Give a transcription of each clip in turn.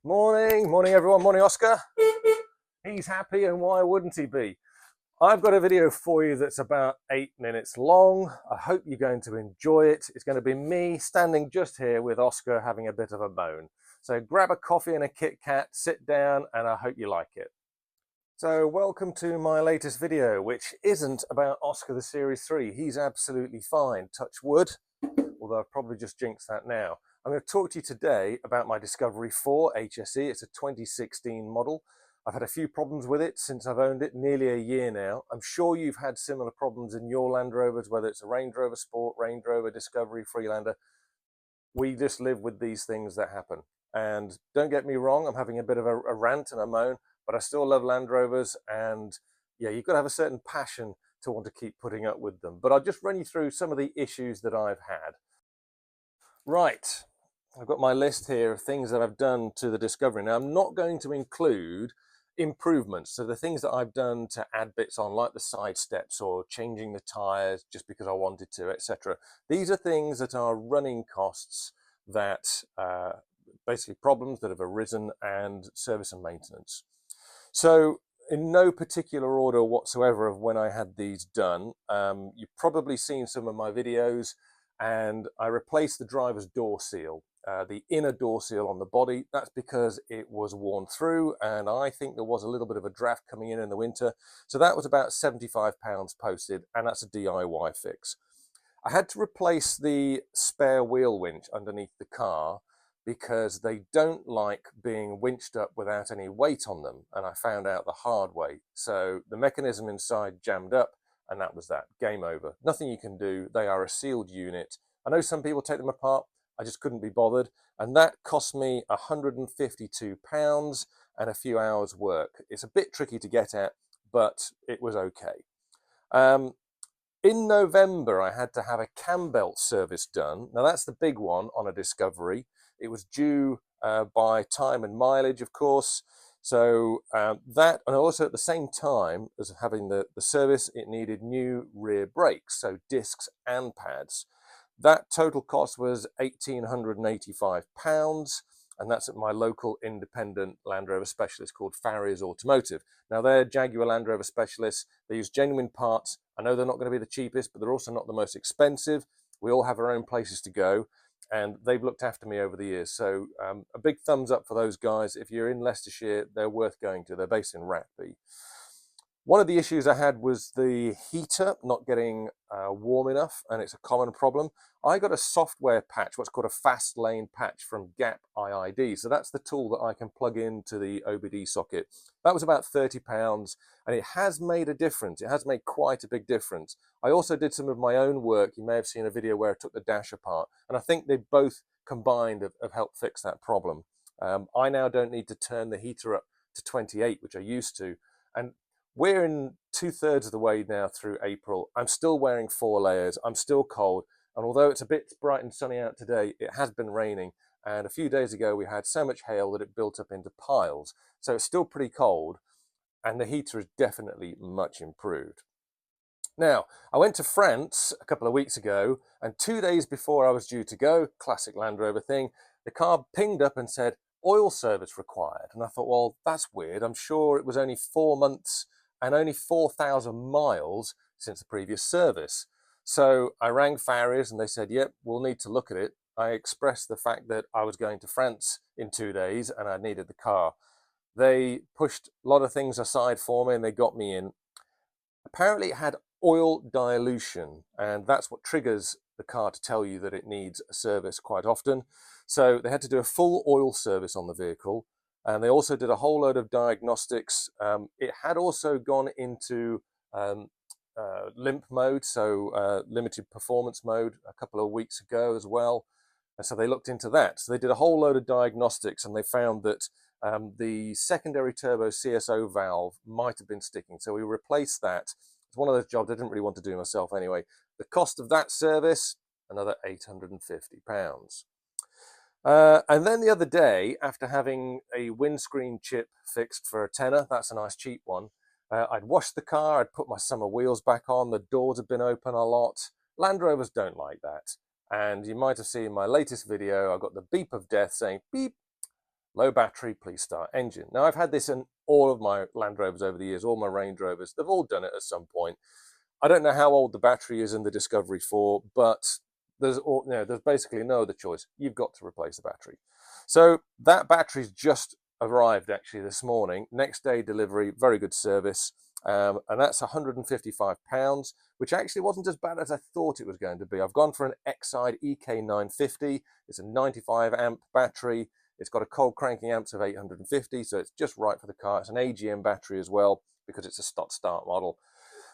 Morning everyone, morning Oscar. He's happy and why wouldn't he be? I've got a video for you that's about 8 minutes long. I hope you're going to enjoy it. It's going to be me standing just here with Oscar having a bit of a moan. So grab a coffee and a Kit Kat, sit down, and I hope you like it. So welcome to my latest video, which isn't about Oscar the Series 3. He's absolutely fine, touch wood, although I've probably just jinxed that now. I'm going to talk to you today about my Discovery 4 HSE. It's a 2016 model. I've had a few problems with it since I've owned it, nearly a year now. I'm sure you've had similar problems in your Land Rovers, whether it's a Range Rover Sport, Range Rover, Discovery, Freelander. We just live with these things that happen. And don't get me wrong, I'm having a bit of a rant and a moan, but I still love Land Rovers, and yeah, you've got to have a certain passion to want to keep putting up with them. But I'll just run you through some of the issues that I've had. Right, I've got my list here of things that I've done to the Discovery. Now, I'm not going to include improvements, so the things that I've done to add bits on, like the side steps or changing the tyres just because I wanted to, etc. These are things that are running costs that basically problems that have arisen and service and maintenance. So in no particular order whatsoever of when I had these done, you've probably seen some of my videos, and I replaced the driver's door seal, the inner door seal on the body. That's because it was worn through, and I think there was a little bit of a draft coming in the winter. So that was about £75 posted, and that's a DIY fix. I had to replace the spare wheel winch underneath the car because they don't like being winched up without any weight on them, and I found out the hard way. So the mechanism inside jammed up, and that was that. Game over. Nothing you can do. They are a sealed unit. I know some people take them apart. I just couldn't be bothered, and that cost me £152 and a few hours work. It's a bit tricky to get at, but it was okay. In November, I had to have a cam belt service done. Now, that's the big one on a Discovery. It was due by time and mileage, of course. So that, and also at the same time as having the service, it needed new rear brakes, so discs and pads. That total cost was £1,885, and that's at my local independent Land Rover specialist called Farrier's Automotive. Now, they're Jaguar Land Rover specialists. They use genuine parts. I know they're not going to be the cheapest, but they're also not the most expensive. We all have our own places to go, and they've looked after me over the years. So a big thumbs up for those guys. If you're in Leicestershire, they're worth going to. They're based in Ratby. One of the issues I had was the heater not getting warm enough, and it's a common problem. I got a software patch, what's called a fast lane patch from Gap IID. So that's the tool that I can plug into the OBD socket. That was about £30, and it has made a difference. It has made quite a big difference. I also did some of my own work. You may have seen a video where I took the dash apart, and I think they both combined have helped fix that problem. I now don't need to turn the heater up to 28, which I used to, and we're in 2/3 of the way now through April. I'm still wearing 4 layers. I'm still cold. And although it's a bit bright and sunny out today, it has been raining. And a few days ago, we had so much hail that it built up into piles. So it's still pretty cold. And the heater is definitely much improved. Now, I went to France a couple of weeks ago, and 2 days before I was due to go, classic Land Rover thing, the car pinged up and said, oil service required. And I thought, well, that's weird. I'm sure it was only 4 months and only 4,000 miles since the previous service. So I rang Farrier's and they said, yep, we'll need to look at it. I expressed the fact that I was going to France in 2 days and I needed the car. They pushed a lot of things aside for me and they got me in. Apparently it had oil dilution, and that's what triggers the car to tell you that it needs a service quite often. So they had to do a full oil service on the vehicle, and they also did a whole load of diagnostics. It had also gone into limp mode, so limited performance mode, a couple of weeks ago as well. And so they looked into that. So they did a whole load of diagnostics, and they found that the secondary turbo CSO valve might have been sticking. So we replaced that. It's one of those jobs I didn't really want to do myself anyway. The cost of that service, another £850. And then the other day, after having a windscreen chip fixed for a tenner, that's a nice cheap one, I'd washed the car, I'd put my summer wheels back on, the doors had been open a lot. Land Rovers don't like that. And you might have seen in my latest video, I got the beep of death saying, beep, low battery, please start engine. Now, I've had this in all of my Land Rovers over the years, all my Range Rovers. They've all done it at some point. I don't know how old the battery is in the Discovery 4, but there's basically no other choice. You've got to replace the battery. So that battery's just arrived actually this morning. Next day delivery, very good service. And that's £155, which actually wasn't as bad as I thought it was going to be. I've gone for an Exide EK950. It's a 95 amp battery. It's got a cold cranking amps of 850, so it's just right for the car. It's an AGM battery as well, because it's a stop-start model.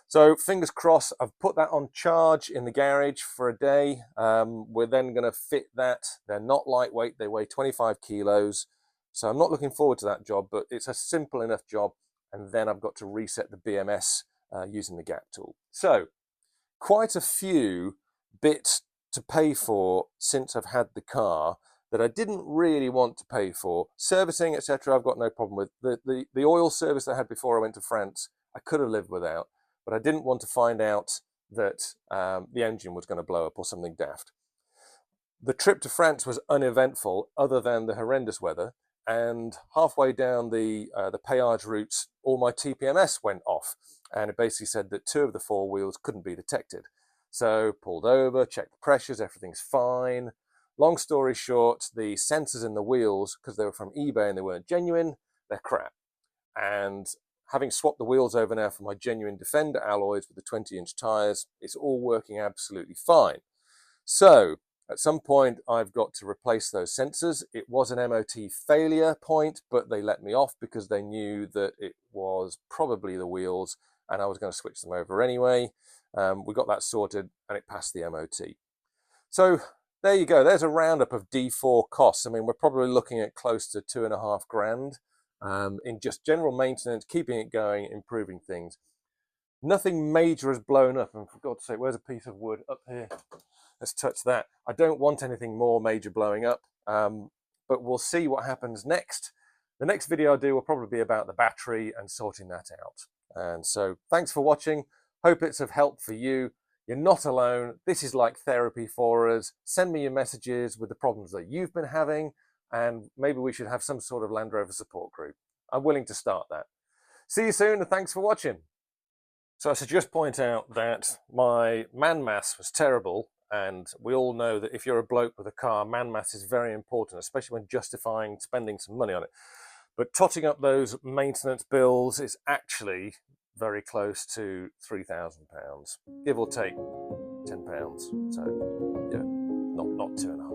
So fingers crossed, I've put that on charge in the garage for a day. We're then going to fit that. They're not lightweight. They weigh 25 kilos. So I'm not looking forward to that job, but it's a simple enough job. And then I've got to reset the BMS using the gap tool. So quite a few bits to pay for since I've had the car that I didn't really want to pay for. Servicing, etc., I've got no problem with. The oil service I had before I went to France, I could have lived without. But I didn't want to find out that the engine was going to blow up or something daft. The trip to France was uneventful other than the horrendous weather, and halfway down the péage routes, all my TPMS went off, and it basically said that 2 of the 4 wheels couldn't be detected. So pulled over, checked the pressures, everything's fine. Long story short, the sensors in the wheels, because they were from eBay and they weren't genuine, they're crap. And having swapped the wheels over now for my genuine Defender alloys with the 20-inch tyres, it's all working absolutely fine. So at some point, I've got to replace those sensors. It was an MOT failure point, but they let me off because they knew that it was probably the wheels and I was going to switch them over anyway. We got that sorted and it passed the MOT. So there you go. There's a roundup of D4 costs. I mean, we're probably looking at close to £2.5 grand. In just general maintenance, keeping it going, improving things. Nothing major has blown up, and for God's sake, where's a piece of wood? Up here. Let's touch that. I don't want anything more major blowing up, but we'll see what happens next. The next video I'll do will probably be about the battery and sorting that out. And so thanks for watching. Hope it's of help for you. You're not alone. This is like therapy for us. Send me your messages with the problems that you've been having, and maybe we should have some sort of Land Rover support group. I'm willing to start that. See you soon, and thanks for watching. So I should just point out that my man mass was terrible, and we all know that if you're a bloke with a car, man mass is very important, especially when justifying spending some money on it. But totting up those maintenance bills is actually very close to £3,000, give or take £10. So yeah, not 2.5.